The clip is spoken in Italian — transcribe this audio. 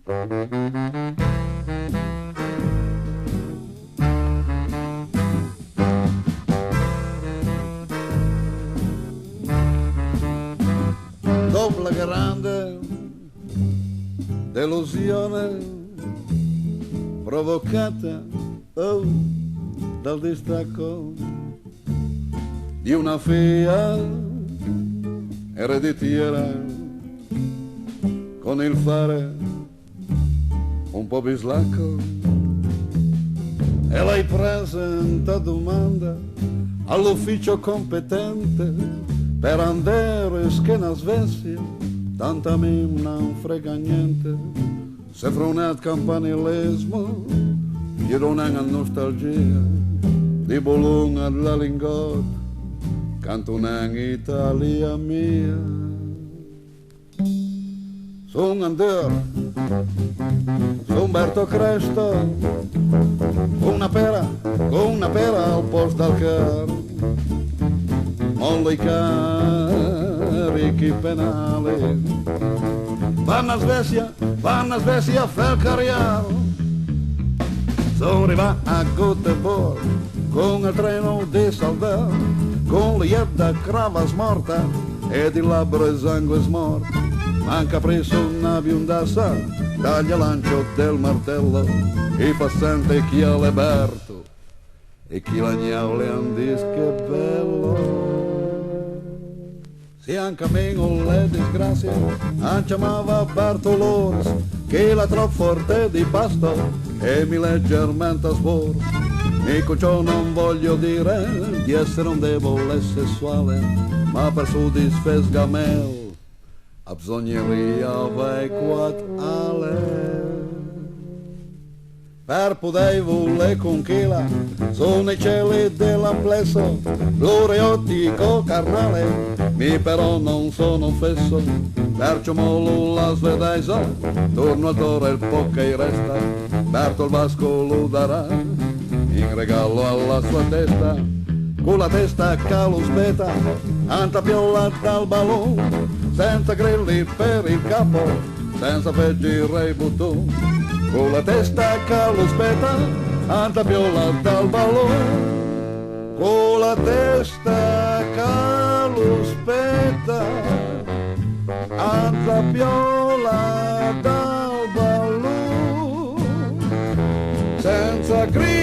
Dopo la grande delusione provocata dal distacco di una figlia ereditiera con il fare un po' bislacco, e lei presenta domanda all'ufficio competente per andare schiena a Svezia, tanto a me non frega niente. Se fronat campanilismo, gli donan a nostalgia di Bologna alla Lingot, canto in Italia mia. Son Andor, son Umberto Cresto, con una pera al posto del carro, mollo i carichi penali, vanno a Svezia a far carriere. Sono arrivato a Göteborg con il treno di Salvador, con la iedda crava smorta e di labbra e sangue smorto. Manca preso una biondassa, taglia lancio del martello, i passanti chi ha liberto e chi la gnaule andis che bello. Se anche a me non le disgrazie, chiamava Bartolores, che la troppo forte di pasto e mi leggermente sbor. E con ciò non voglio dire di essere un debole sessuale, ma per soddisfare me ha bisogno di avere quattro ale. Per poter volere conquilla sono i cieli dell'amplesso, gloriotico carnale, mi però non sono fesso, perciò mollo la svedese, torno al toro il po' che resta, Berto il Vasco lo darà, in regalo alla sua testa, con la testa caluspeta, antapiola dal ballone, senza grilli per il capo, senza peggire i buttoni, con la testa caluspeta, antapiola dal ballone, con la testa caluspeta, antapiola dal ballone, senza grilli